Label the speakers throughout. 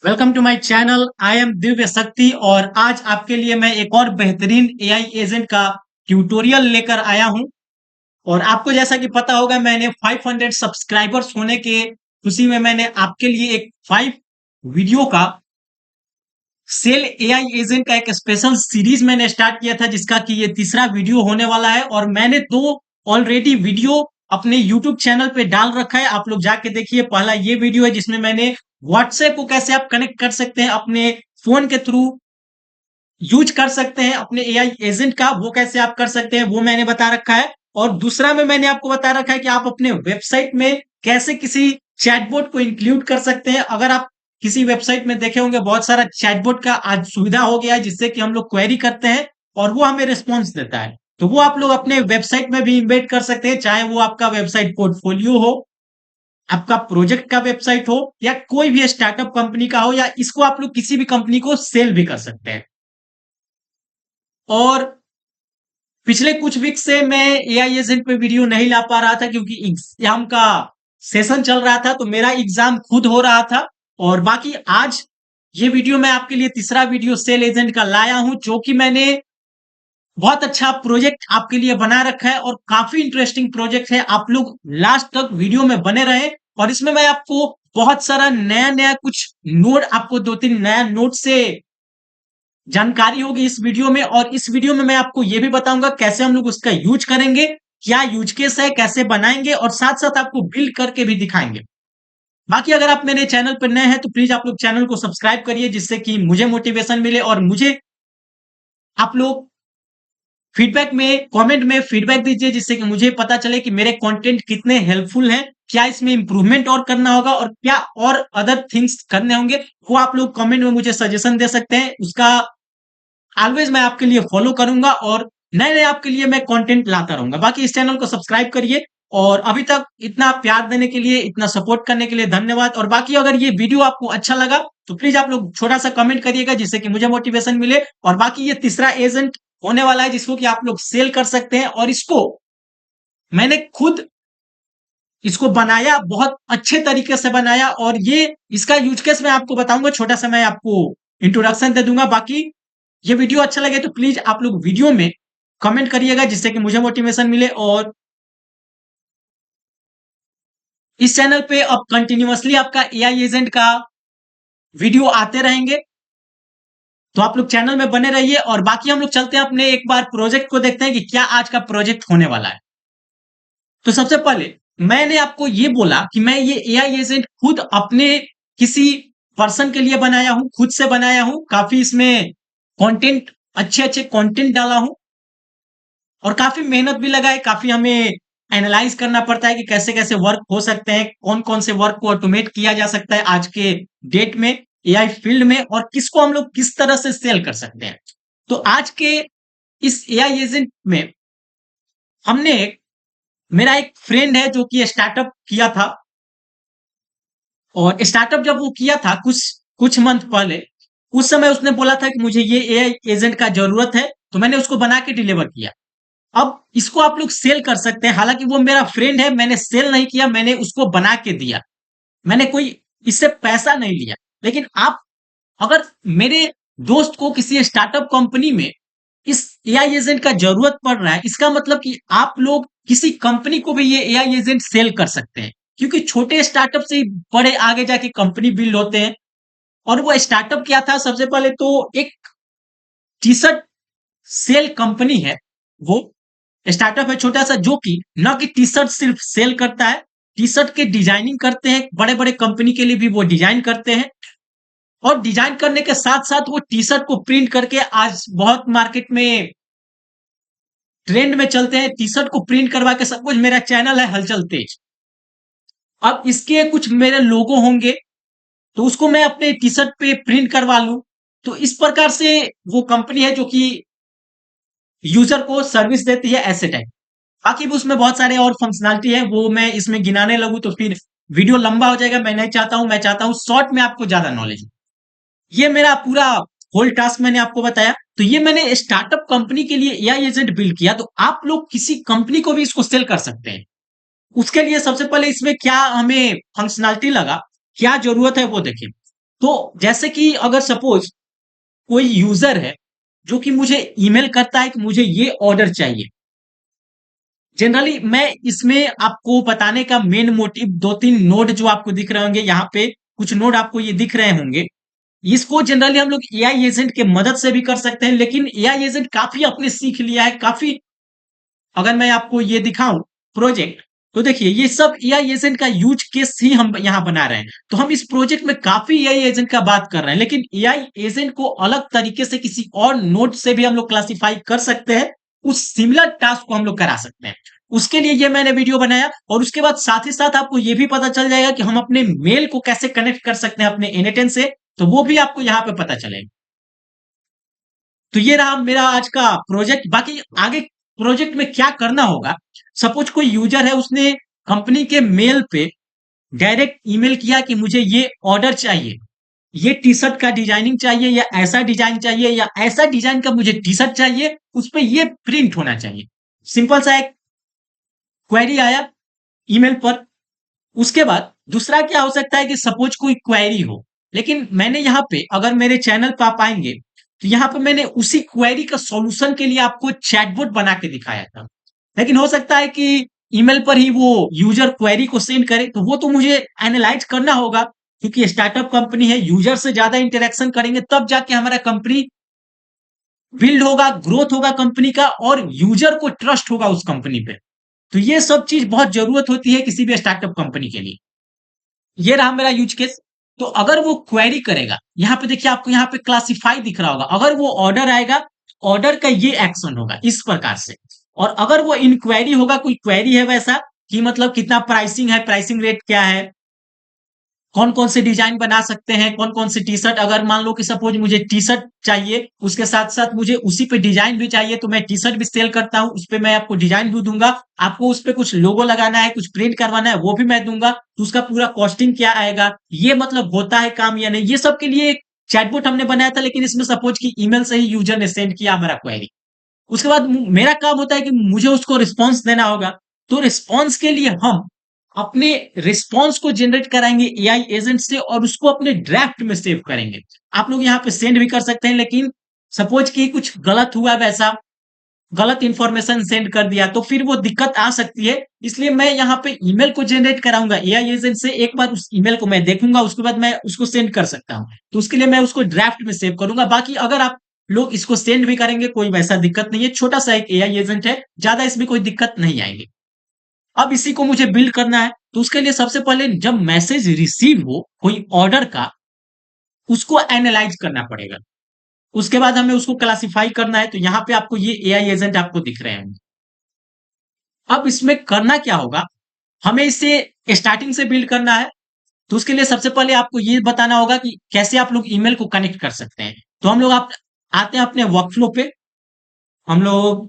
Speaker 1: Welcome to my channel. I am Divya Shakti और आज आपके लिए मैं एक और बेहतरीन एआई एजेंट का ट्यूटोरियल लेकर आया हूं। और आपको जैसा कि पता होगा मैंने 500 सब्सक्राइबर्स होने के खुशी में मैंने आपके लिए एक 5 वीडियो का सेल एआई एजेंट का एक स्पेशल सीरीज मैंने स्टार्ट किया था, जिसका कि ये तीसरा वीडियो होने वाला है। और मैंने 2 ऑलरेडी वीडियो अपने यूट्यूब चैनल पे डाल रखा है, आप लोग जाके देखिए। पहला ये वीडियो है जिसमें मैंने व्हाट्सएप को कैसे आप कनेक्ट कर सकते हैं, अपने फोन के थ्रू यूज कर सकते हैं अपने एआई एजेंट का, वो कैसे आप कर सकते हैं वो मैंने बता रखा है। और दूसरा में मैंने आपको बता रखा है कि आप अपने वेबसाइट में कैसे किसी चैटबॉट को इंक्लूड कर सकते हैं। अगर आप किसी वेबसाइट में देखे होंगे बहुत सारा चैटबॉट का आज सुविधा हो गया है, जिससे कि हम लोग क्वेरी करते हैं और वो हमें रिस्पॉन्स देता है। तो वो आप लोग अपने वेबसाइट में भी इम्बेड कर सकते हैं, चाहे वो आपका वेबसाइट पोर्टफोलियो हो, आपका प्रोजेक्ट का वेबसाइट हो, या कोई भी स्टार्टअप कंपनी का हो, या इसको आप लोग किसी भी कंपनी को सेल भी कर सकते हैं। और पिछले कुछ वीक से मैं एआई एजेंट पे वीडियो नहीं ला पा रहा था क्योंकि एग्जाम का सेशन चल रहा था, तो मेरा एग्जाम खुद हो रहा था। और बाकी आज ये वीडियो मैं आपके लिए तीसरा वीडियो सेल एजेंट का लाया हूं, जो कि मैंने बहुत अच्छा प्रोजेक्ट आपके लिए बना रखा है और काफी इंटरेस्टिंग प्रोजेक्ट है। आप लोग लास्ट तक वीडियो में बने रहे। और इसमें मैं आपको बहुत सारा नया नया कुछ नोट, आपको 2-3 नया नोट से जानकारी होगी इस वीडियो में। और इस वीडियो में मैं आपको यह भी बताऊंगा कैसे हम लोग उसका यूज करेंगे, क्या यूज केस है, कैसे बनाएंगे, और साथ साथ आपको बिल्ड करके भी दिखाएंगे। बाकी अगर आप मेरे चैनल पर नए हैं तो प्लीज आप लोग चैनल को सब्सक्राइब करिए, जिससे कि मुझे मोटिवेशन मिले और मुझे आप लोग फीडबैक में, कमेंट में फीडबैक दीजिए, जिससे कि मुझे पता चले कि मेरे कंटेंट कितने हेल्पफुल हैं, क्या इसमें इंप्रूवमेंट और करना होगा, और क्या और अदर थिंग्स करने होंगे। वो आप लोग कमेंट में मुझे सजेशन दे सकते हैं, उसका ऑलवेज मैं आपके लिए फॉलो करूंगा और नए नए आपके लिए मैं कंटेंट लाता रहूंगा। बाकी इस चैनल को सब्सक्राइब करिए और अभी तक इतना प्यार देने के लिए, इतना सपोर्ट करने के लिए धन्यवाद। और बाकी अगर ये वीडियो आपको अच्छा लगा तो प्लीज आप लोग छोटा सा कमेंट करिएगा, जिससे कि मुझे मोटिवेशन मिले। और बाकी ये तीसरा एजेंट होने वाला है जिसको कि आप लोग सेल कर सकते हैं, और इसको मैंने खुद इसको बनाया, बहुत अच्छे तरीके से बनाया। और ये इसका यूज केस मैं आपको बताऊंगा, छोटा सा मैं आपको इंट्रोडक्शन दे दूंगा। बाकी ये वीडियो अच्छा लगे तो प्लीज आप लोग वीडियो में कमेंट करिएगा, जिससे कि मुझे मोटिवेशन मिले। और इस चैनल पे अब कंटिन्यूअसली आपका एआई एजेंट का वीडियो आते रहेंगे, तो आप लोग चैनल में बने रहिए। और बाकी हम लोग चलते हैं अपने एक बार प्रोजेक्ट को, देखते हैं कि क्या आज का प्रोजेक्ट होने वाला है। तो सबसे पहले मैंने आपको ये बोला कि मैं ये एआई एजेंट खुद अपने किसी पर्सन के लिए बनाया हूं, खुद से बनाया हूं। काफी इसमें कंटेंट, अच्छे अच्छे कंटेंट डाला हूं और काफी मेहनत भी लगा है। काफी हमें एनालाइज करना पड़ता है कि कैसे कैसे वर्क हो सकते हैं, कौन कौन से वर्क को ऑटोमेट किया जा सकता है आज के डेट में एआई फील्ड में, और किसको हम लोग किस तरह से सेल कर सकते हैं। तो आज के इस एआई एजेंट में हमने मेरा एक फ्रेंड है जो कि स्टार्टअप किया था, और स्टार्टअप जब वो किया था कुछ कुछ मंथ पहले, उस समय उसने बोला था कि मुझे ये एआई एजेंट का जरूरत है, तो मैंने उसको बना के डिलीवर किया। अब इसको आप लोग सेल कर सकते हैं। हालांकि वो मेरा फ्रेंड है, मैंने सेल नहीं किया, मैंने उसको बना के दिया, मैंने कोई इससे पैसा नहीं लिया। लेकिन आप अगर मेरे दोस्त को किसी स्टार्टअप कंपनी में इस एआई एजेंट का जरूरत पड़ रहा है, इसका मतलब कि आप लोग किसी कंपनी को भी ये एआई एजेंट सेल कर सकते हैं, क्योंकि छोटे स्टार्टअप से ही बड़े आगे जाके कंपनी बिल्ड होते हैं। और वो स्टार्टअप क्या था, सबसे पहले तो एक टी शर्ट सेल कंपनी है। वो स्टार्टअप है छोटा सा, जो कि न कि टी शर्ट सिर्फ सेल करता है, टी शर्ट के डिजाइनिंग करते हैं, बड़े बड़े कंपनी के लिए भी वो डिजाइन करते हैं। और डिजाइन करने के साथ साथ वो टी शर्ट को प्रिंट करके, आज बहुत मार्केट में ट्रेंड में चलते हैं, टी शर्ट को प्रिंट करवा के सब कुछ। मेरा चैनल है हलचल तेज, अब इसके कुछ मेरे लोगो होंगे तो उसको मैं अपने टी शर्ट पे प्रिंट करवा लूं। तो इस प्रकार से वो कंपनी है जो कि यूजर को सर्विस देती है ऐसे टाइप। बाकी भी उसमें बहुत सारे और फंक्शनलिटी है, वो मैं इसमें गिनाने लगूं तो फिर वीडियो लंबा हो जाएगा। मैं नहीं चाहता हूं, मैं चाहता हूं शॉर्ट में आपको ज्यादा नॉलेज। ये मेरा पूरा होल टास्क मैंने आपको बताया। तो ये मैंने स्टार्टअप कंपनी के लिए एआई एजेंट बिल्ड किया, तो आप लोग किसी कंपनी को भी इसको सेल कर सकते हैं। उसके लिए सबसे पहले इसमें क्या हमें फंक्शनलिटी लगा, क्या जरूरत है वो देखिए। तो जैसे कि अगर सपोज कोई यूजर है जो कि मुझे ईमेल करता है कि मुझे ये ऑर्डर चाहिए, जनरली मैं इसमें आपको बताने का मेन मोटिव दो तीन नोड जो आपको दिख रहे होंगे, यहाँ पे कुछ नोड आपको ये दिख रहे होंगे, इसको जनरली हम लोग एआई एजेंट के मदद से भी कर सकते हैं, लेकिन एआई एजेंट काफी आपने सीख लिया है काफी। अगर मैं आपको ये दिखाऊं प्रोजेक्ट, तो देखिए ये सब एआई एजेंट का यूज केस ही हम यहाँ बना रहे हैं। तो हम इस प्रोजेक्ट में काफी एआई एजेंट का बात कर रहे हैं, लेकिन एआई एजेंट को अलग तरीके से किसी और नोट से भी हम लोग क्लासिफाई कर सकते हैं, उस सिमिलर टास्क को हम लोग करा सकते हैं। उसके लिए ये मैंने वीडियो बनाया, और उसके बाद साथ ही साथ आपको ये भी पता चल जाएगा कि हम अपने मेल को कैसे कनेक्ट कर सकते हैं अपने एनएटएन से, तो वो भी आपको यहाँ पे पता चलेगा। तो ये रहा मेरा आज का प्रोजेक्ट। बाकी आगे प्रोजेक्ट में क्या करना होगा, सपोज कोई यूजर है, उसने कंपनी के मेल पे डायरेक्ट ईमेल किया कि मुझे ये ऑर्डर चाहिए, ये टी शर्ट का डिजाइनिंग चाहिए, या ऐसा डिजाइन चाहिए, या ऐसा डिजाइन का मुझे टी शर्ट चाहिए, उस पर ये प्रिंट होना चाहिए। सिंपल सा एक क्वेरी आया ईमेल पर। उसके बाद दूसरा क्या हो सकता है कि सपोज कोई क्वेरी हो, लेकिन मैंने यहाँ पे, अगर मेरे चैनल पर आप आएंगे, तो यहाँ पे मैंने उसी क्वेरी का सॉल्यूशन के लिए आपको चैटबॉट बना के दिखाया था। लेकिन हो सकता है कि ईमेल पर ही वो यूजर क्वेरी को सेंड करे, तो वो तो मुझे एनालाइज करना होगा, क्योंकि स्टार्टअप कंपनी है, यूजर से ज्यादा इंटरेक्शन करेंगे तब जाके हमारा कंपनी बिल्ड होगा, ग्रोथ होगा कंपनी का, और यूजर को ट्रस्ट होगा उस कंपनी पे। तो ये सब चीज बहुत जरूरत होती है किसी भी स्टार्टअप कंपनी के लिए। ये रहा मेरा यूज केस। तो अगर वो क्वेरी करेगा, यहाँ पे देखिए आपको यहाँ पे क्लासिफाई दिख रहा होगा, अगर वो ऑर्डर आएगा, ऑर्डर का ये एक्शन होगा इस प्रकार से। और अगर वो इंक्वायरी होगा, कोई क्वेरी है वैसा कि मतलब कितना प्राइसिंग है, प्राइसिंग रेट क्या है, कौन कौन से डिजाइन बना सकते हैं, कौन कौन से टी शर्ट, अगर मान लो कि सपोज मुझे टी शर्ट चाहिए, उसके साथ साथ मुझे उसी पे डिजाइन भी चाहिए, तो मैं टी शर्ट भी सेल करता हूं, उस पे मैं आपको डिजाइन भी दूंगा, आपको उस पे कुछ लोगो लगाना है, कुछ प्रिंट करवाना है, वो भी मैं दूंगा, तो उसका पूरा कॉस्टिंग क्या आएगा, ये मतलब होता है काम या नहीं, ये सब के लिए एक चैटबॉट हमने बनाया था। लेकिन इसमें सपोज की ईमेल से ही यूजर ने सेंड किया हमारा क्वेरी, उसके बाद मेरा काम होता है कि मुझे उसको रिस्पॉन्स देना होगा। तो रिस्पॉन्स के लिए हम अपने रिस्पॉन्स को जनरेट कराएंगे एआई एजेंट से, और उसको अपने ड्राफ्ट में सेव करेंगे। आप लोग यहाँ पे सेंड भी कर सकते हैं, लेकिन सपोज कि कुछ गलत हुआ, वैसा गलत इंफॉर्मेशन सेंड कर दिया, तो फिर वो दिक्कत आ सकती है। इसलिए मैं यहाँ पे ईमेल को जनरेट कराऊंगा एआई एजेंट से, एक बार उस ईमेल को मैं देखूंगा, उसके बाद मैं उसको सेंड कर सकता हूँ। तो उसके लिए मैं उसको ड्राफ्ट में सेव करूंगा। बाकी अगर आप लोग इसको सेंड भी करेंगे, कोई वैसा दिक्कत नहीं है, छोटा सा एक एआई एजेंट है, ज्यादा इसमें कोई दिक्कत नहीं आएगी। अब इसी को मुझे बिल्ड करना है, तो उसके लिए सबसे पहले जब मैसेज रिसीव हो कोई ऑर्डर का, उसको एनालाइज करना पड़ेगा। उसके बाद हमें उसको क्लासिफाई करना है। तो यहाँ पे आपको ये एआई एजेंट आपको दिख रहे हैं। अब इसमें करना क्या होगा, हमें इसे स्टार्टिंग से बिल्ड करना है। तो उसके लिए सबसे पहले आपको ये बताना होगा कि कैसे आप लोग ईमेल को कनेक्ट कर सकते हैं। तो हम लोग आप आते हैं अपने वर्कफ्लो पे। हम लोग,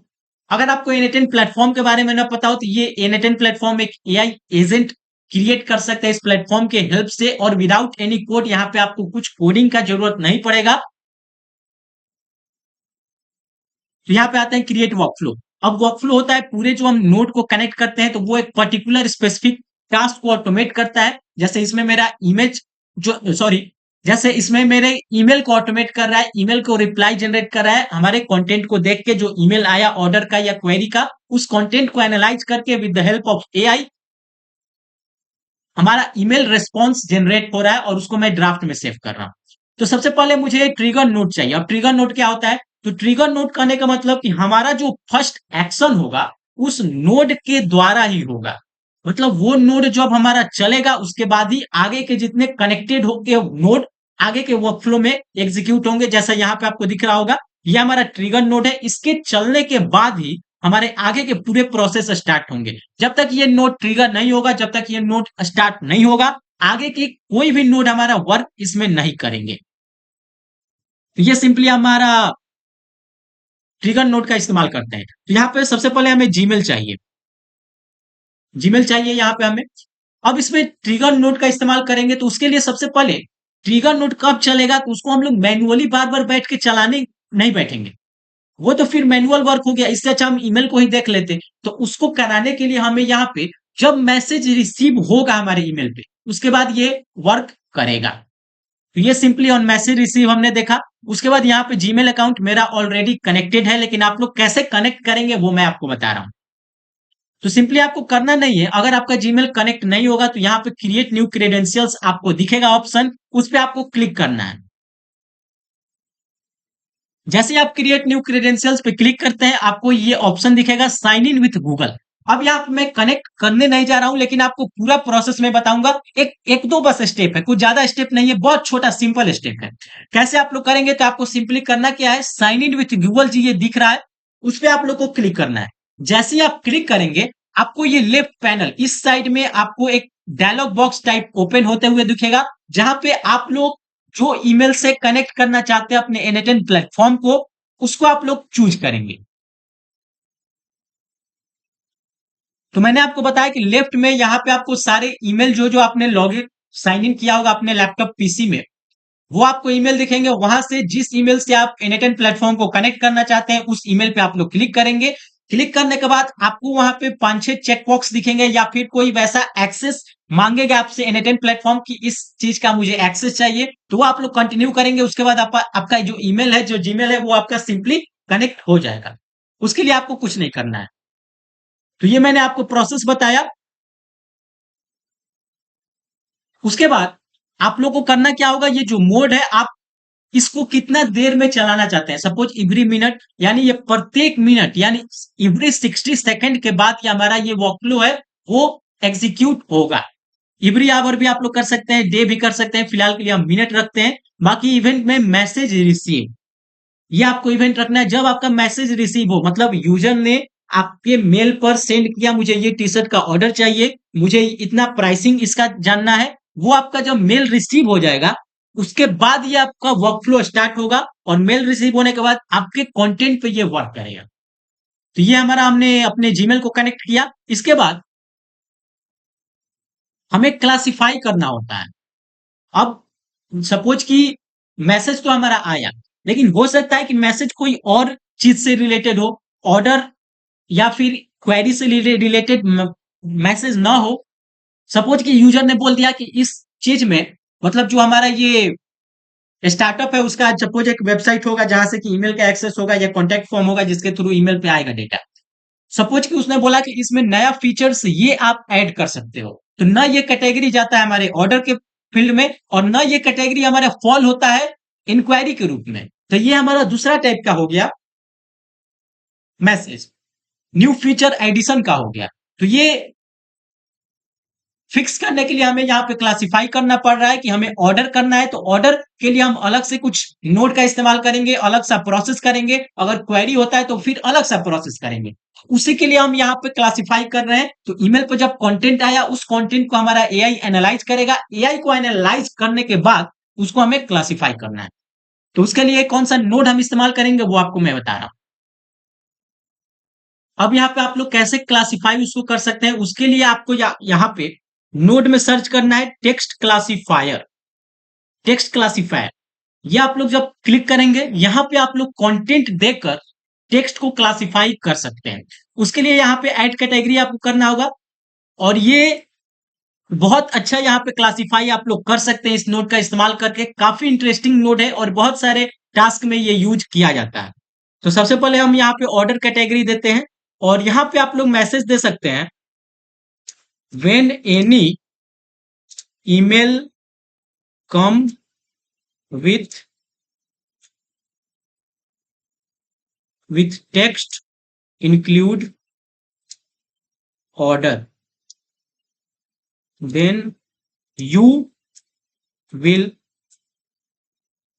Speaker 1: अगर आपको एन प्लेटफॉर्म के बारे में ना पता हो, तो ये एन प्लेटफॉर्म एक एआई एजेंट क्रिएट कर सकते हैं इस प्लेटफॉर्म के हेल्प से, और विदाउट एनी कोड। यहाँ पे आपको कुछ कोडिंग का जरूरत नहीं पड़ेगा। तो यहाँ पे आता है क्रिएट वर्कफ्लो। अब वर्कफ्लो होता है पूरे जो हम नोड को कनेक्ट करते हैं, तो वो एक पर्टिकुलर स्पेसिफिक टास्क को ऑटोमेट करता है। जैसे इसमें मेरा इमेज जो सॉरी जैसे इसमें मेरे ईमेल को ऑटोमेट कर रहा है, ईमेल को रिप्लाई जनरेट कर रहा है, हमारे कंटेंट को देख के जो ईमेल आया ऑर्डर का या क्वेरी का, उस कंटेंट को एनालाइज करके with the help of AI हमारा ईमेल रिस्पॉन्स जनरेट हो रहा है, और उसको मैं ड्राफ्ट में सेव कर रहा हूं। तो सबसे पहले मुझे ट्रिगर नोट चाहिए। अब ट्रिगर नोट क्या होता है, तो ट्रिगर नोट करने का मतलब कि हमारा जो फर्स्ट एक्शन होगा उस नोड के द्वारा ही होगा। मतलब वो नोड जब हमारा चलेगा, उसके बाद ही आगे के जितने कनेक्टेड होके नोड आगे के वर्कफ्लो में एग्जीक्यूट होंगे। जैसा यहाँ पे आपको दिख रहा होगा, ये हमारा ट्रिगर नोड है, इसके चलने के बाद ही हमारे आगे के पूरे प्रोसेस स्टार्ट होंगे। जब तक ये नोड ट्रिगर नहीं होगा, जब तक ये नोड स्टार्ट नहीं होगा, आगे की कोई भी नोड हमारा वर्क इसमें नहीं करेंगे। तो ये सिंपली हमारा ट्रिगर नोड का इस्तेमाल करते हैं। तो यहाँ पे सबसे पहले हमें जीमेल चाहिए, जीमेल चाहिए यहाँ पे हमें। अब इसमें ट्रिगर नोड का इस्तेमाल करेंगे, तो उसके लिए सबसे पहले ट्रिगर नोड कब चलेगा, तो उसको हम लोग मैन्युअली बार बार बैठ के चलाने नहीं बैठेंगे, वो तो फिर मैनुअल वर्क हो गया। इससे अच्छा हम ईमेल को ही देख लेते। तो उसको कराने के लिए हमें यहाँ पे जब मैसेज रिसीव होगा हमारे ईमेल पे, उसके बाद ये वर्क करेगा। तो ये सिंपली ऑन मैसेज रिसीव हमने देखा। उसके बाद यहाँ पे जीमेल अकाउंट मेरा ऑलरेडी कनेक्टेड है, लेकिन आप लोग कैसे कनेक्ट करेंगे वो मैं आपको बता रहा हूँ। तो सिंपली आपको करना नहीं है, अगर आपका जीमेल कनेक्ट नहीं होगा तो यहाँ पे क्रिएट न्यू क्रेडेंशियल्स आपको दिखेगा ऑप्शन, उस पर आपको क्लिक करना है। जैसे आप क्रिएट न्यू क्रेडेंशियल्स पे क्लिक करते हैं, आपको ये ऑप्शन दिखेगा साइन इन विथ गूगल। अब यहाँ पे मैं कनेक्ट करने नहीं जा रहा हूं, लेकिन आपको पूरा प्रोसेस में बताऊंगा। एक एक दो बस स्टेप है, कुछ ज्यादा स्टेप नहीं है, बहुत छोटा सिंपल स्टेप है। कैसे आप लोग करेंगे, तो आपको सिंपली करना क्या है, साइन इन विथ गूगल जी ये दिख रहा है, उस पर आप लोग को क्लिक करना है। जैसे ही आप क्लिक करेंगे, आपको ये लेफ्ट पैनल इस साइड में आपको एक डायलॉग बॉक्स टाइप ओपन होते हुए दिखेगा, जहां पे आप लोग जो ईमेल से कनेक्ट करना चाहते हैं अपने N8N प्लेटफॉर्म को, उसको आप लोग चूज करेंगे। तो मैंने आपको बताया कि लेफ्ट में यहां पे आपको सारे ईमेल जो जो आपने लॉगिन साइन इन किया होगा अपने लैपटॉप पीसी में, वो आपको ईमेल दिखेंगे। वहां से जिस ईमेल से आप N8N प्लेटफॉर्म को कनेक्ट करना चाहते हैं, उस ईमेल पे आप लोग क्लिक करेंगे। क्लिक करने के बाद आपको वहां पे 5-6 चेक बॉक्स दिखेंगे, या फिर कोई वैसा एक्सेस मांगेगा आपसे N8N प्लेटफॉर्म की, इस चीज का मुझे एक्सेस चाहिए, तो वो आप लोग कंटिन्यू करेंगे। उसके बाद आपका जो ईमेल है, जो जीमेल है, वो आपका सिंपली कनेक्ट हो जाएगा। उसके लिए आपको कुछ नहीं करना है। तो ये मैंने आपको प्रोसेस बताया। उसके बाद आप लोग को करना क्या होगा, ये जो मोड है, आप इसको कितना देर में चलाना चाहते हैं। सपोज एवरी मिनट, यानी ये प्रत्येक मिनट, यानी एवरी 60 सेकंड के बाद ये हमारा ये वर्कफ्लो है वो एग्जीक्यूट होगा। एवरी आवर भी आप लोग कर सकते हैं, डे भी कर सकते हैं, फिलहाल के लिए हम मिनट रखते हैं। बाकी इवेंट में मैसेज रिसीव, ये आपको इवेंट रखना है जब आपका मैसेज रिसीव हो, मतलब यूजर ने आपके मेल पर सेंड किया, मुझे ये टी शर्ट का ऑर्डर चाहिए, मुझे इतना प्राइसिंग इसका जानना है, वो आपका जब मेल रिसीव हो जाएगा, उसके बाद ये आपका वर्कफ्लो स्टार्ट होगा, और मेल रिसीव होने के बाद आपके कंटेंट पे ये वर्क करेगा। तो ये हमारा, हमने अपने जीमेल को कनेक्ट किया। इसके बाद हमें क्लासिफाई करना होता है। अब सपोज कि मैसेज तो हमारा आया, लेकिन हो सकता है कि मैसेज कोई और चीज से रिलेटेड हो, ऑर्डर या फिर क्वेरी से रिलेटेड मैसेज ना हो। सपोज कि यूजर ने बोल दिया कि इस चीज में, मतलब जो हमारा ये स्टार्टअप है उसका सपोज एक वेबसाइट होगा जहां से कि ईमेल का एक्सेस होगा, या कॉन्टैक्ट फॉर्म होगा जिसके थ्रू ईमेल पे आएगा डेटा। सपोज कि उसने बोला कि इसमें नया फीचर्स ये आप ऐड कर सकते हो, तो ना ये कैटेगरी जाता है हमारे ऑर्डर के फील्ड में, और ना ये कैटेगरी हमारा फॉल होता है इंक्वायरी के रूप में। तो ये हमारा दूसरा टाइप का हो गया मैसेज, न्यू फीचर एडिशन का हो गया। तो ये फिक्स करने के लिए हमें यहाँ पे क्लासिफाई करना पड़ रहा है कि हमें ऑर्डर करना है, तो ऑर्डर के लिए हम अलग से कुछ नोड का इस्तेमाल करेंगे, अलग सा प्रोसेस करेंगे। अगर क्वेरी होता है तो फिर अलग सा प्रोसेस करेंगे। उसी के लिए हम यहाँ पे क्लासिफाई कर रहे हैं। तो ईमेल पर जब कंटेंट आया, उस कंटेंट को हमारा एआई एनालाइज करेगा। एआई को एनालाइज करने के बाद उसको हमें क्लासिफाई करना है। तो उसके लिए कौन सा नोड हम इस्तेमाल करेंगे वो आपको मैं बता रहा हूं। अब यहाँ पे आप लोग कैसे क्लासिफाई उसको कर सकते हैं, उसके लिए आपको यहाँ पे नोड में सर्च करना है टेक्स्ट क्लासिफायर। टेक्स्ट क्लासिफायर, ये आप लोग जब क्लिक करेंगे, यहाँ पे आप लोग कंटेंट देकर टेक्स्ट को क्लासिफाई कर सकते हैं। उसके लिए यहाँ पे ऐड कैटेगरी आपको करना होगा, और ये बहुत अच्छा यहाँ पे क्लासिफाई आप लोग कर सकते हैं इस नोड का इस्तेमाल करके। काफी इंटरेस्टिंग नोड है और बहुत सारे टास्क में ये यूज किया जाता है। तो सबसे पहले हम यहाँ पे ऑर्डर कैटेगरी देते हैं, और यहाँ पे आप लोग मैसेज दे सकते हैं, when any email come with text include order, then you will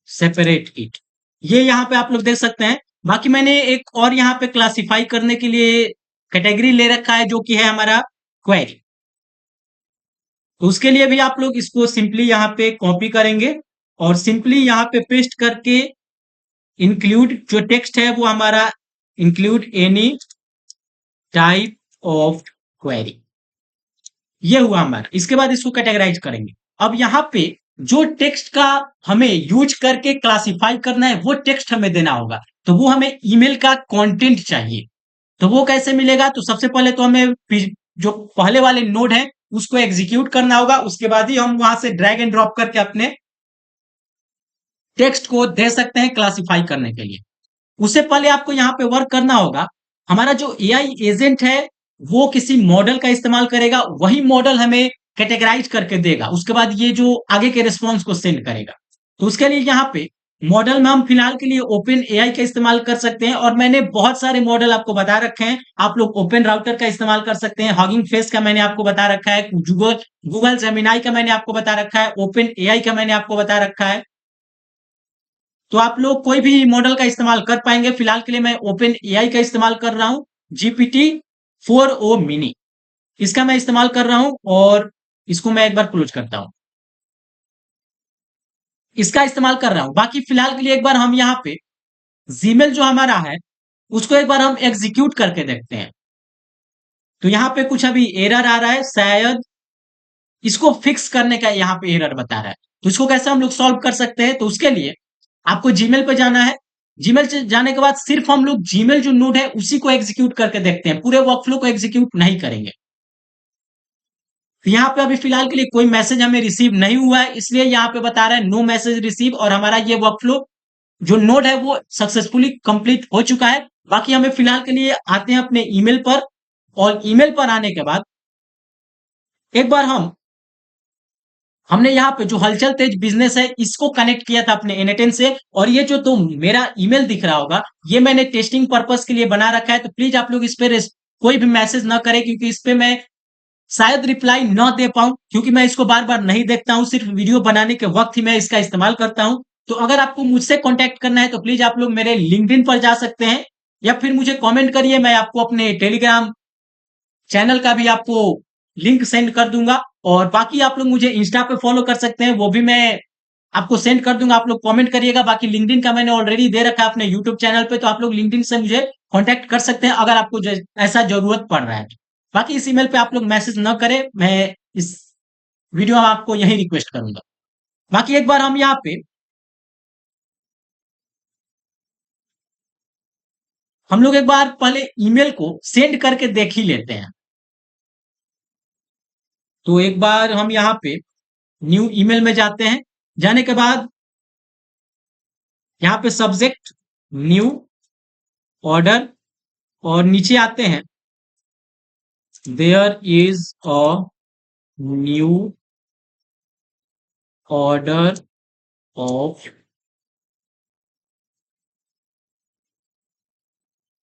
Speaker 1: separate it। ये यहाँ पे आप लोग देख सकते हैं। बाकी मैंने एक और यहाँ पे क्लासिफाई करने के लिए कैटेगरी ले रखा है, जो कि है हमारा क्वेरी। तो उसके लिए भी आप लोग इसको सिंपली यहाँ पे कॉपी करेंगे, और सिंपली यहाँ पे पेस्ट करके इंक्लूड जो टेक्स्ट है वो हमारा include any type of query, ये हुआ हमारा। इसके बाद इसको कैटेगराइज करेंगे। अब यहाँ पे जो टेक्स्ट का हमें यूज करके क्लासिफाई करना है, वो टेक्स्ट हमें देना होगा। तो वो हमें ईमेल का कंटेंट चाहिए। तो वो कैसे मिलेगा, तो सबसे पहले तो हमें जो पहले वाले नोड है उसको एग्जीक्यूट करना होगा। उसके बाद ही हम वहां से ड्रैग एंड ड्रॉप करके अपने टेक्स्ट को दे सकते हैं क्लासिफाई करने के लिए। उससे पहले आपको यहाँ पे वर्क करना होगा। हमारा जो एआई एजेंट है वो किसी मॉडल का इस्तेमाल करेगा, वही मॉडल हमें कैटेगराइज करके देगा, उसके बाद ये जो आगे के रिस्पॉन्स को सेंड करेगा। तो उसके लिए यहाँ पे मॉडल में हम फिलहाल के लिए ओपन एआई का इस्तेमाल कर सकते हैं, और मैंने बहुत सारे मॉडल आपको बता रखे हैं। आप लोग ओपन राउटर का इस्तेमाल कर सकते हैं, हगिंग फेस का मैंने आपको बता रखा है, गूगल गूगल जेमिनाई का मैंने आपको बता रखा है, ओपन एआई का मैंने आपको बता रखा है। तो आप लोग कोई भी मॉडल का इस्तेमाल कर पाएंगे। फिलहाल के लिए मैं ओपन एआई का इस्तेमाल कर रहा हूं, जीपीटी 4o मिनी इसका मैं इस्तेमाल कर रहा हूं, और इसको मैं एक बार क्लोज करता हूं। इसका इस्तेमाल कर रहा हूं। बाकी फिलहाल के लिए एक बार हम यहाँ पे जीमेल जो हमारा है उसको एक बार हम एग्जीक्यूट करके देखते हैं। तो यहाँ पे कुछ अभी एरर आ रहा है, शायद इसको फिक्स करने का यहाँ पे एरर बता रहा है। तो इसको कैसे हम लोग सॉल्व कर सकते हैं? तो उसके लिए आपको जीमेल पे जाना है। जीमेल से जाने के बाद सिर्फ हम लोग जीमेल जो नोड है उसी को एग्जीक्यूट करके देखते हैं, पूरे वर्कफ्लो को एग्जीक्यूट नहीं करेंगे। तो यहाँ पे अभी फिलहाल के लिए कोई मैसेज हमें रिसीव नहीं हुआ है, इसलिए यहाँ पे बता रहा है नो मैसेज रिसीव, और हमारा ये वर्कफ्लो जो नोड है वो सक्सेसफुली कंप्लीट हो चुका है। बाकी हमें फिलहाल के लिए आते हैं अपने ईमेल पर, और ईमेल पर आने के बाद एक बार हमने यहाँ पे जो हलचल तेज बिजनेस है इसको कनेक्ट किया था अपने एनएटेन से, और ये जो तो मेरा ईमेल दिख रहा होगा ये मैंने टेस्टिंग पर्पस के लिए बना रखा है। तो प्लीज आप लोग इस पे कोई भी मैसेज ना करें, क्योंकि इस पे मैं शायद रिप्लाई ना दे पाऊं, क्योंकि मैं इसको बार बार नहीं देखता हूं, सिर्फ वीडियो बनाने के वक्त ही मैं इसका इस्तेमाल करता हूं। तो अगर आपको मुझसे कांटेक्ट करना है तो प्लीज आप लोग मेरे लिंक्डइन पर जा सकते हैं, या फिर मुझे कमेंट करिए, मैं आपको अपने टेलीग्राम चैनल का भी आपको लिंक सेंड कर दूंगा। और बाकी आप लोग मुझे इंस्टा पे फॉलो कर सकते हैं, वो भी मैं आपको सेंड कर दूंगा, आप लोग कमेंट करिएगा। बाकी लिंक्डइन का मैंने ऑलरेडी दे रखा है अपने यूट्यूब चैनल पे, तो आप लोग लिंक्डइन से मुझे कांटेक्ट कर सकते हैं अगर आपको ऐसा जरूरत पड़ रहा है। बाकी इस ईमेल पे आप लोग मैसेज न करें, मैं इस वीडियो में आपको यही रिक्वेस्ट करूंगा। बाकी एक बार हम यहाँ पे हम लोग एक बार पहले ईमेल को सेंड करके देख ही लेते हैं। तो एक बार हम यहाँ पे न्यू ईमेल में जाते हैं। जाने के बाद यहाँ पे सब्जेक्ट न्यू ऑर्डर, और नीचे आते हैं there is a new order of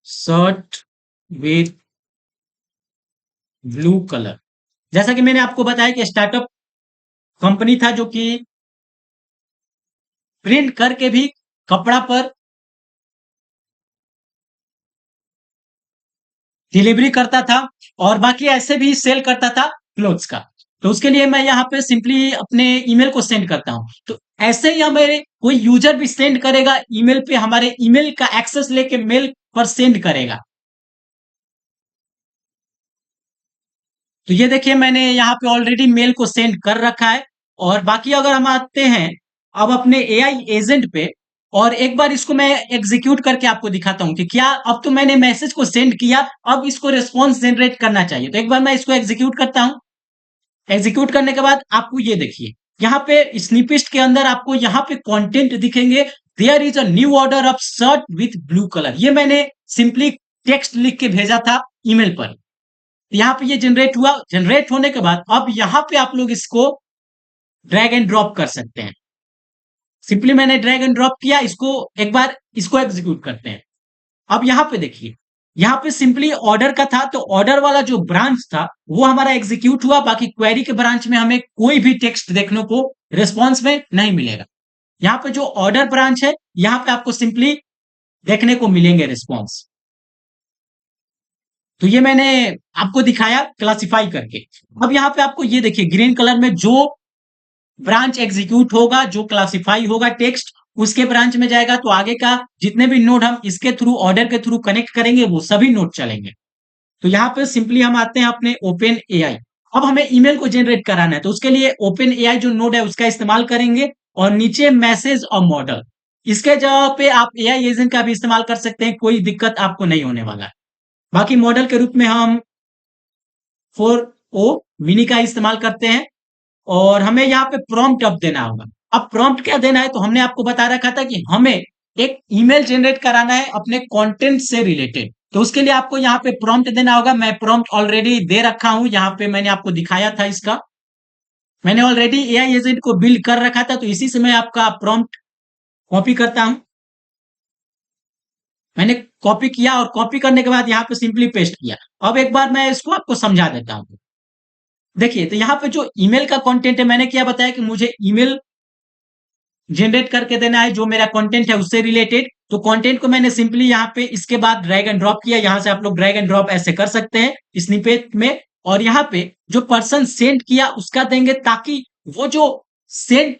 Speaker 1: shirt with blue colour. जैसा कि मैंने आपको बताया कि स्टार्टअप कंपनी था जो कि प्रिंट करके भी कपड़ा पर डिलीवरी करता था, और बाकी ऐसे भी सेल करता था क्लोथ्स का। तो उसके लिए मैं यहाँ पे सिंपली अपने ईमेल को सेंड करता हूँ। तो ऐसे ही हमें कोई यूजर भी सेंड करेगा ईमेल पे, हमारे ईमेल का एक्सेस लेके मेल पर सेंड करेगा। तो ये देखिए मैंने यहाँ पे ऑलरेडी मेल को सेंड कर रखा है। और बाकी अगर हम आते हैं अब अपने एआई एजेंट पे, और एक बार इसको मैं एग्जीक्यूट करके आपको दिखाता हूं कि क्या अब तो मैंने मैसेज को सेंड किया, अब इसको रिस्पॉन्स जनरेट करना चाहिए। तो एक बार मैं इसको एग्जीक्यूट करता हूं। एग्जीक्यूट करने के बाद आपको ये देखिए यहाँ पे स्निपिस्ट के अंदर आपको यहाँ पे कंटेंट दिखेंगे, there is a new order of shirt with blue colour. ये मैंने सिंपली टेक्स्ट लिख के भेजा था ईमेल पर। यहाँ पे ये जनरेट हुआ। जनरेट होने के बाद अब यहाँ पे आप लोग इसको ड्रैग एंड ड्रॉप कर सकते हैं। सिंपली मैंने ड्रैग एंड ड्रॉप किया इसको। एक बार इसको एग्जीक्यूट करते हैं। अब यहाँ पे देखिए, यहाँ पे सिंपली ऑर्डर का था, तो ऑर्डर वाला जो ब्रांच था वो हमारा एग्जीक्यूट हुआ। बाकी क्वेरी के ब्रांच में हमें कोई भी टेक्स्ट देखने को रिस्पॉन्स में नहीं मिलेगा। यहाँ पे जो ऑर्डर ब्रांच है यहाँ पे आपको सिंपली देखने को मिलेंगे रिस्पॉन्स। तो ये मैंने आपको दिखाया क्लासिफाई करके। अब यहाँ पे आपको ये देखिए ग्रीन कलर में जो ब्रांच एग्जीक्यूट होगा, जो क्लासिफाई होगा टेक्स्ट, उसके ब्रांच में जाएगा। तो आगे का जितने भी नोड हम इसके थ्रू ऑर्डर के थ्रू कनेक्ट करेंगे वो सभी नोड चलेंगे। तो यहाँ पे सिंपली हम आते हैं अपने ओपन एआई। अब हमें ईमेल को जनरेट कराना है, तो उसके लिए ओपन एआई जो नोड है उसका इस्तेमाल करेंगे, और नीचे मैसेज और मॉडल, इसके जगह पे आप एआई एजेंट का भी इस्तेमाल कर सकते हैं, कोई दिक्कत आपको नहीं होने वाला है। बाकी मॉडल के रूप में हम 4o मिनी का इस्तेमाल करते हैं, और हमें यहाँ पे प्रॉम्प्ट अब देना होगा। अब प्रॉम्प्ट क्या देना है, तो हमने आपको बता रखा था कि हमें एक ईमेल जनरेट कराना है अपने कंटेंट से रिलेटेड। तो उसके लिए आपको यहाँ पे प्रॉम्प्ट देना होगा। मैं प्रॉम्प्ट ऑलरेडी दे रखा हूं, यहाँ पे मैंने आपको दिखाया था इसका। मैंने ऑलरेडी एआई एजेंट को बिल्ड कर रखा था, तो इसी से मैं आपका प्रॉम्प्ट कॉपी करता हूं। मैंने कॉपी किया और कॉपी करने के बाद यहाँ पे सिंपली पेस्ट किया। अब एक बार मैं इसको आपको समझा देता हूं। देखिए, तो यहाँ पे जो ईमेल का कंटेंट है, मैंने क्या बताया कि मुझे ईमेल जनरेट करके देना है जो मेरा कंटेंट है उससे रिलेटेड। तो कंटेंट को मैंने सिंपली यहाँ पे इसके बाद ड्रैग एंड ड्रॉप किया। यहाँ से आप लोग ड्रैग एंड ड्रॉप ऐसे कर सकते हैं स्निपेट में। और यहाँ पे जो पर्सन सेंड किया उसका देंगे, ताकि वो जो सेंड,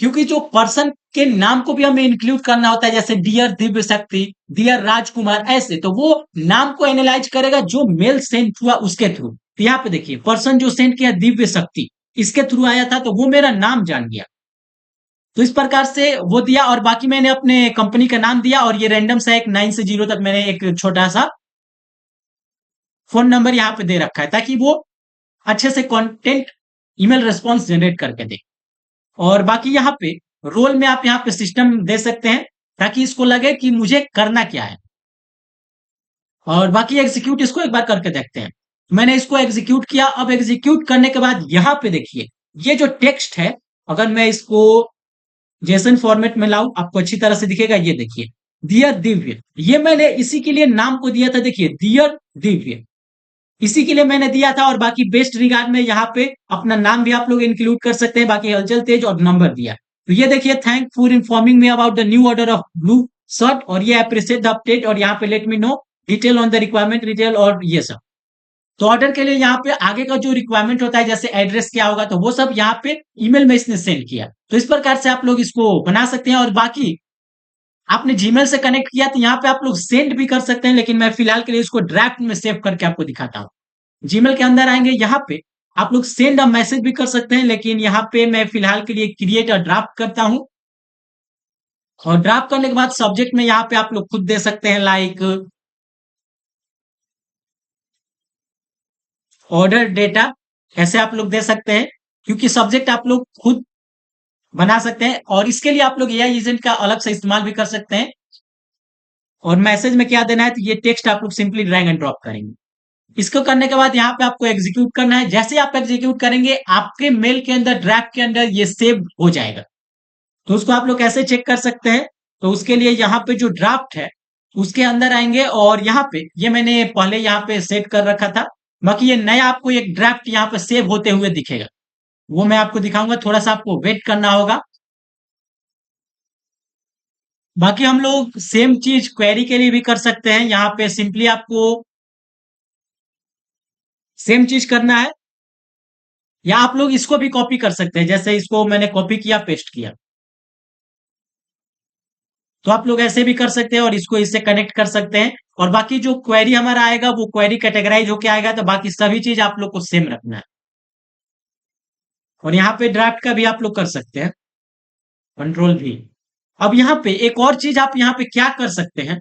Speaker 1: क्योंकि जो पर्सन के नाम को भी हमें इंक्लूड करना होता है, जैसे डियर दिव्य शक्ति, डियर राजकुमार, ऐसे, तो वो नाम को एनालाइज करेगा जो मेल सेंड हुआ उसके थ्रू। तो यहाँ पे देखिए, पर्सन जो सेंड किया दिव्य शक्ति, इसके थ्रू आया था, तो वो मेरा नाम जान गया। तो इस प्रकार से वो दिया, और बाकी मैंने अपने कंपनी का नाम दिया, और ये रैंडम सा एक 9 से 0 तक मैंने एक छोटा सा फोन नंबर यहाँ पे दे रखा है, ताकि वो अच्छे से कंटेंट ईमेल रिस्पॉन्स जनरेट करके दे। और बाकी यहाँ पे रोल में आप यहाँ पे सिस्टम दे सकते हैं, ताकि इसको लगे कि मुझे करना क्या है। और बाकी एग्जीक्यूट इसको एक बार करके देखते हैं। मैंने इसको एग्जीक्यूट किया। अब एग्जीक्यूट करने के बाद यहाँ पे देखिए, ये जो टेक्स्ट है, अगर मैं इसको जेसन फॉर्मेट में लाऊं, आपको अच्छी तरह से दिखेगा। ये देखिए, डियर दिव्य, ये मैंने इसी के लिए नाम को दिया था। देखिए, डियर दिव्य, इसी के लिए मैंने दिया था। और बाकी बेस्ट रिगार्ड में यहाँ पे अपना नाम भी आप लोग इंक्लूड कर सकते हैं, बाकी हलचल तेज और नंबर दिया। तो ये देखिए, thank for informing me about the new order of blue shirt, और ये अप्रिशिएट द अपडेट, और यहाँ पे let me know detail on the requirement detail, और ये सब। तो ऑर्डर के लिए यहाँ पे आगे का जो रिक्वायरमेंट होता है, जैसे एड्रेस क्या होगा, तो वो सब यहाँ पे ईमेल में इसने सेंड किया। तो इस प्रकार से आप लोग इसको बना सकते हैं। और बाकी आपने जीमेल से कनेक्ट किया, तो यहाँ पे आप लोग सेंड भी कर सकते हैं, लेकिन मैं फिलहाल के लिए इसको ड्राफ्ट में सेव करके आपको दिखाता हूँ। जीमेल के अंदर आएंगे, यहाँ पे आप लोग सेंड अ मैसेज भी कर सकते हैं, लेकिन यहाँ पे मैं फिलहाल के लिए क्रिएट अ ड्राफ्ट करता हूँ। और ड्राफ्ट करने के बाद सब्जेक्ट में यहाँ पे आप लोग खुद दे सकते हैं, लाइक ऑर्डर डेटा, ऐसे आप लोग दे सकते हैं, क्योंकि सब्जेक्ट आप लोग खुद बना सकते हैं। और इसके लिए आप लोग एआई एजेंट का अलग से इस्तेमाल भी कर सकते हैं। और मैसेज में क्या देना है, तो ये टेक्स्ट आप लोग सिंपली ड्रैग एंड ड्रॉप करेंगे। इसको करने के बाद यहाँ पे आपको एग्जीक्यूट करना है। जैसे आप एग्जीक्यूट करेंगे, आपके मेल के अंदर, ड्राफ्ट के अंदर ये सेव हो जाएगा। तो उसको आप लोग कैसे चेक कर सकते हैं, तो उसके लिए यहाँ पे जो ड्राफ्ट है उसके अंदर आएंगे, और यहाँ पे ये मैंने पहले यहाँ पे सेट कर रखा था। बाकी ये नया आपको एक ड्राफ्ट यहाँ पे सेव होते हुए दिखेगा, वो मैं आपको दिखाऊंगा। थोड़ा सा आपको वेट करना होगा। बाकी हम लोग सेम चीज क्वेरी के लिए भी कर सकते हैं। यहाँ पे सिंपली आपको सेम चीज करना है, या आप लोग इसको भी कॉपी कर सकते हैं। जैसे इसको मैंने कॉपी किया, पेस्ट किया, तो आप लोग ऐसे भी कर सकते हैं, और इसको इससे कनेक्ट कर सकते हैं। और बाकी जो क्वेरी हमारा आएगा, वो क्वेरी कैटेगराइज होके आएगा। तो बाकी सभी चीज आप लोग को सेम रखना है। और यहाँ पे ड्राफ्ट का भी आप लोग कर सकते हैं, कंट्रोल भी। अब यहाँ पे एक और चीज आप यहाँ पे क्या कर सकते हैं,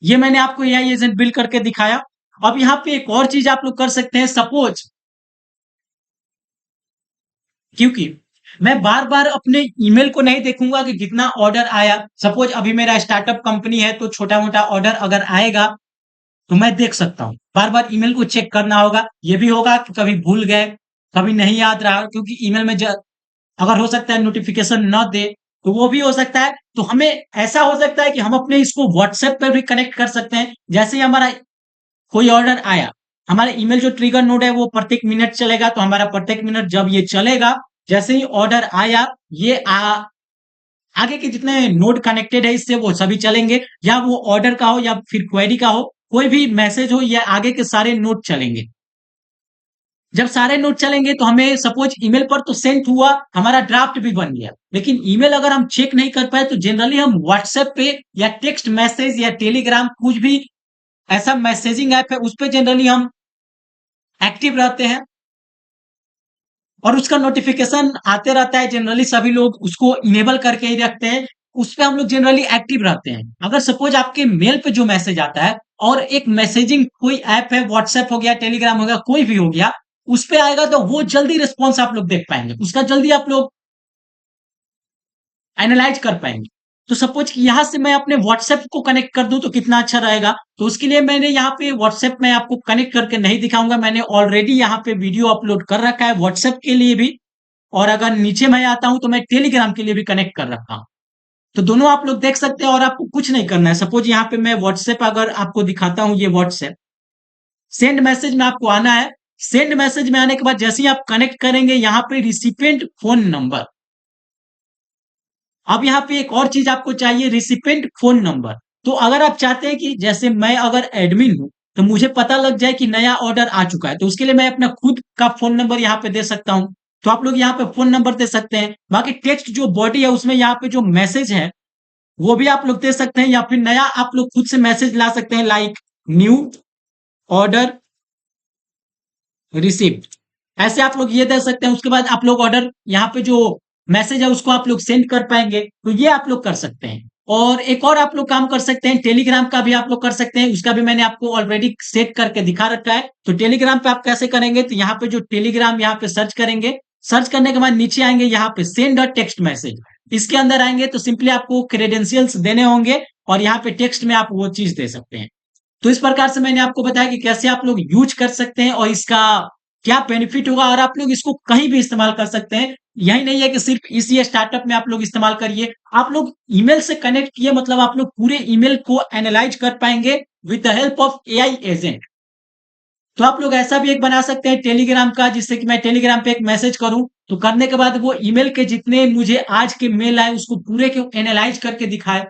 Speaker 1: ये मैंने आपको एआई एजेंट बिल्ड करके दिखाया। अब यहाँ पे एक और चीज आप लोग कर सकते हैं। सपोज, क्योंकि मैं बार बार अपने ईमेल को नहीं देखूंगा कि कितना ऑर्डर आया। सपोज अभी मेरा स्टार्टअप कंपनी है, तो छोटा मोटा ऑर्डर अगर आएगा तो मैं देख सकता हूँ। बार बार ईमेल को चेक करना होगा। ये भी होगा कि कभी भूल गए, कभी नहीं याद रहा, क्योंकि ईमेल में अगर हो सकता है नोटिफिकेशन न दे, तो वो भी हो सकता है। तो हमें ऐसा हो सकता है कि हम अपने इसको व्हाट्सएप पर भी कनेक्ट कर सकते हैं। जैसे ही हमारा कोई ऑर्डर आया, हमारे ईमेल जो ट्रिगर नोड है वो प्रत्येक मिनट चलेगा। तो हमारा प्रत्येक मिनट जब ये चलेगा, जैसे ही ऑर्डर आया, ये आगे के जितने नोड कनेक्टेड है इससे वो सभी चलेंगे। या वो ऑर्डर का हो या फिर क्वेरी का हो, कोई भी मैसेज हो, या आगे के सारे नोड चलेंगे। जब सारे नोट चलेंगे, तो हमें सपोज ईमेल पर तो सेंड हुआ, हमारा ड्राफ्ट भी बन गया, लेकिन ईमेल अगर हम चेक नहीं कर पाए, तो जनरली हम व्हाट्सएप पे या टेक्स्ट मैसेज या टेलीग्राम, कुछ भी ऐसा मैसेजिंग ऐप है, उस पर जनरली हम एक्टिव रहते हैं, और उसका नोटिफिकेशन आते रहता है। जनरली सभी लोग उसको इनेबल करके ही रखते हैं, उस पर हम लोग जनरली एक्टिव रहते हैं। अगर सपोज आपके मेल पे जो मैसेज आता है, और एक मैसेजिंग कोई ऐप है, व्हाट्सएप हो गया, टेलीग्राम हो गया, कोई भी हो गया, उस पे आएगा तो वो जल्दी रिस्पॉन्स आप लोग देख पाएंगे, उसका जल्दी आप लोग एनालाइज कर पाएंगे। तो सपोज कि यहां से मैं अपने व्हाट्सएप को कनेक्ट कर दूं तो कितना अच्छा रहेगा। तो उसके लिए मैंने यहाँ पे व्हाट्सएप में आपको कनेक्ट करके नहीं दिखाऊंगा, मैंने ऑलरेडी यहाँ पे वीडियो अपलोड कर रखा है व्हाट्सएप के लिए भी, और अगर नीचे मैं आता हूं तो मैं टेलीग्राम के लिए भी कनेक्ट कर रखा हूं। तो दोनों आप लोग देख सकते हैं और आपको कुछ नहीं करना है। सपोज यहाँ पे मैं व्हाट्सएप अगर आपको दिखाता हूं, ये व्हाट्सएप सेंड मैसेज में आपको आना है। सेंड मैसेज में आने के बाद जैसे ही आप कनेक्ट करेंगे यहाँ पे रिसिपिएंट फोन नंबर, अब यहाँ पे एक और चीज आपको चाहिए, रिसिपेंट फोन नंबर। तो अगर आप चाहते हैं कि जैसे मैं अगर एडमिन हूं तो मुझे पता लग जाए कि नया ऑर्डर आ चुका है, तो उसके लिए मैं अपना खुद का फोन नंबर यहाँ पे दे सकता हूं। तो आप लोग यहाँ पे फोन नंबर दे सकते हैं। बाकी टेक्स्ट जो बॉडी है उसमें यहाँ पे जो मैसेज है वो भी आप लोग दे सकते हैं, या फिर नया आप लोग खुद से मैसेज ला सकते हैं, लाइक न्यू ऑर्डर रिसीव्ड, ऐसे आप लोग ये दे सकते हैं। उसके बाद आप लोग ऑर्डर यहाँ पे जो मैसेज है उसको आप लोग सेंड कर पाएंगे, तो ये आप लोग कर सकते हैं। और एक और आप लोग काम कर सकते हैं, टेलीग्राम का भी आप लोग कर सकते हैं, उसका भी मैंने आपको ऑलरेडी सेट करके दिखा रखा है। तो टेलीग्राम पे आप कैसे करेंगे, तो यहाँ पे जो टेलीग्राम यहाँ पे सर्च करेंगे, सर्च करने के बाद नीचे आएंगे यहाँ पे सेंड अ टेक्स्ट मैसेज, इसके अंदर आएंगे तो सिंपली आपको क्रेडेंशियल्स देने होंगे और यहाँ पे टेक्स्ट में आप वो चीज दे सकते हैं। तो इस प्रकार से मैंने आपको बताया कि कैसे आप लोग यूज कर सकते हैं और इसका क्या बेनिफिट होगा, और आप लोग इसको कहीं भी इस्तेमाल कर सकते हैं। यही नहीं है कि सिर्फ इसी स्टार्टअप में आप लोग इस्तेमाल करिए, आप लोग ईमेल से कनेक्ट किए, मतलब आप लोग पूरे ईमेल को एनालाइज कर पाएंगे with the help of AI agent. तो आप लोग ऐसा भी एक बना सकते हैं टेलीग्राम का, जिससे कि मैं टेलीग्राम पे एक मैसेज करूं तो करने के बाद वो ईमेल के जितने मुझे आज के मेल आए उसको पूरे के एनालाइज करके दिखाए,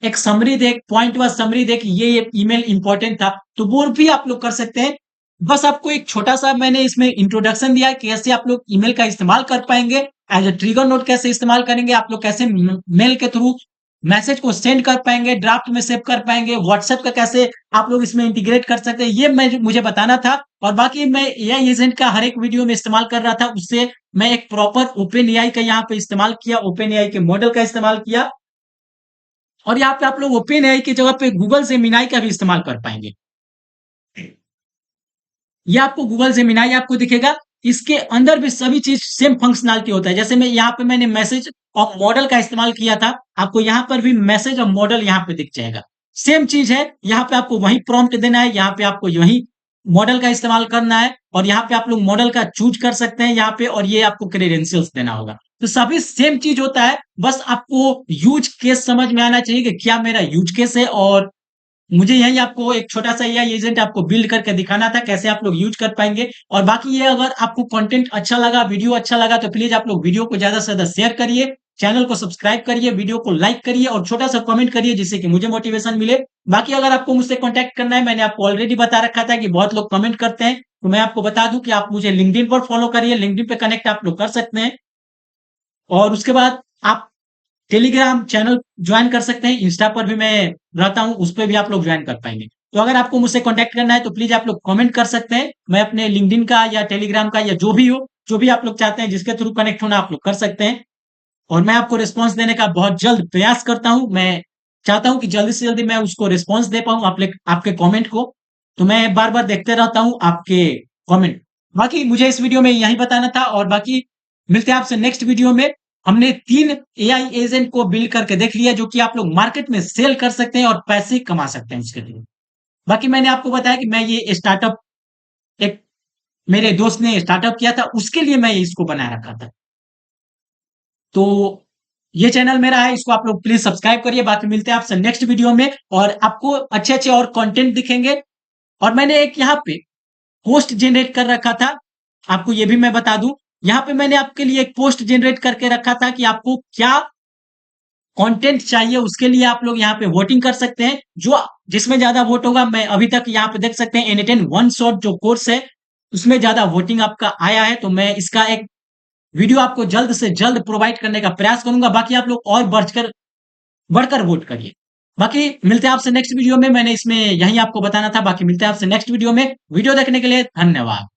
Speaker 1: एक समरी दे, पॉइंट वाइज समरी दे कि ये ईमेल इंपॉर्टेंट था, तो वो भी आप लोग कर सकते हैं। बस आपको एक छोटा सा मैंने इसमें इंट्रोडक्शन दिया है कि कैसे आप लोग ईमेल का इस्तेमाल कर पाएंगे, एज अ ट्रिगर नोट कैसे इस्तेमाल करेंगे, आप लोग कैसे मेल के थ्रू मैसेज को सेंड कर पाएंगे, ड्राफ्ट में सेव कर पाएंगे, व्हाट्सएप का कैसे आप लोग इसमें इंटीग्रेट कर सकते हैं, ये मुझे बताना था। और बाकी मैं एआई एजेंट का हर एक वीडियो में इस्तेमाल कर रहा था, उससे मैं एक प्रॉपर ओपन एआई का यहाँ पे इस्तेमाल किया, ओपन एआई के मॉडल का इस्तेमाल किया, और यहाँ पे आप लोग ओपन एआई की जगह पे गूगल जेमिनाई का भी इस्तेमाल कर पाएंगे। ये आपको गूगल जेमिनाई आपको दिखेगा, इसके अंदर भी सभी चीज सेम फंक्शनलिटी होता है। जैसे मैं यहाँ पे मैंने मैसेज और मॉडल का इस्तेमाल किया था, आपको यहाँ पर भी मैसेज और मॉडल यहाँ पे दिख जाएगा, सेम चीज है। यहाँ पे आपको वही प्रॉम्प्ट देना है, यहाँ पे आपको वही मॉडल का इस्तेमाल करना है, और यहाँ पे आप लोग मॉडल का चूज कर सकते हैं यहाँ पे, और ये आपको क्रेडेंशियल्स देना होगा। तो सभी सेम चीज होता है, बस आपको यूज केस समझ में आना चाहिए कि क्या मेरा यूज केस है, और मुझे यही आपको एक छोटा सा एआई एजेंट आपको बिल्ड करके दिखाना था कैसे आप लोग यूज कर पाएंगे। और बाकी ये, अगर आपको कंटेंट अच्छा लगा, वीडियो अच्छा लगा, तो प्लीज आप लोग वीडियो को ज्यादा से ज्यादा शेयर करिए, चैनल को सब्सक्राइब करिए, वीडियो को लाइक करिए और छोटा सा कमेंट करिए जिससे कि मुझे मोटिवेशन मिले। बाकी अगर आपको मुझसे कॉन्टैक्ट करना है, मैंने आपको ऑलरेडी बता रखा था कि बहुत लोग कमेंट करते हैं, तो मैं आपको बता दूं कि आप मुझे लिंक्डइन पर फॉलो करिए, लिंक्डइन पे कनेक्ट आप लोग कर सकते हैं। और उसके बाद आप टेलीग्राम चैनल ज्वाइन कर सकते हैं, इंस्टा पर भी मैं रहता हूं, उस पर भी आप लोग ज्वाइन कर पाएंगे। तो अगर आपको मुझसे कांटेक्ट करना है तो प्लीज आप लोग कमेंट कर सकते हैं, मैं अपने लिंक्डइन का या टेलीग्राम का या जो भी हो, जो भी आप लोग चाहते हैं जिसके थ्रू कनेक्ट होना, आप लोग कर सकते हैं। और मैं आपको रिस्पॉन्स देने का बहुत जल्द प्रयास करता हूं, मैं चाहता हूं कि जल्दी से जल्दी मैं उसको रिस्पॉन्स दे पाऊं आपके कॉमेंट को। तो मैं बार बार देखते रहता हूं आपके कॉमेंट। बाकी मुझे इस वीडियो में यही बताना था, और बाकी मिलते हैं आपसे नेक्स्ट वीडियो में। हमने 3 एआई एजेंट को बिल्ड करके देख लिया जो कि आप लोग मार्केट में सेल कर सकते हैं और पैसे कमा सकते हैं इसके थ्रू। बाकी मैंने आपको बताया कि मैं ये स्टार्टअप, एक मेरे दोस्त ने स्टार्टअप किया था, उसके लिए मैं इसको बना रखा था। तो ये चैनल मेरा है, इसको आप लोग प्लीज सब्सक्राइब करिए। बाकी मिलते हैं आपसे नेक्स्ट वीडियो में, और आपको अच्छे अच्छे और कंटेंट दिखेंगे। और मैंने एक यहाँ पे पोस्ट जनरेट कर रखा था, आपको ये भी मैं बता दूं, यहाँ पे मैंने आपके लिए एक पोस्ट जनरेट करके रखा था कि आपको क्या कंटेंट चाहिए, उसके लिए आप लोग यहाँ पे वोटिंग कर सकते हैं। जो जिसमें ज्यादा वोट होगा, मैं अभी तक यहाँ पे देख सकते हैं N10 वन शॉट जो कोर्स है उसमें ज्यादा वोटिंग आपका आया है, तो मैं इसका एक वीडियो आपको जल्द से जल्द प्रोवाइड करने का प्रयास करूंगा। बाकी आप लोग और बढ़कर बढ़कर वोट करिए। बाकी मिलते हैं आपसे नेक्स्ट वीडियो में, मैंने इसमें यही आपको बताना था। बाकी मिलते हैं आपसे नेक्स्ट वीडियो में, वीडियो देखने के लिए धन्यवाद।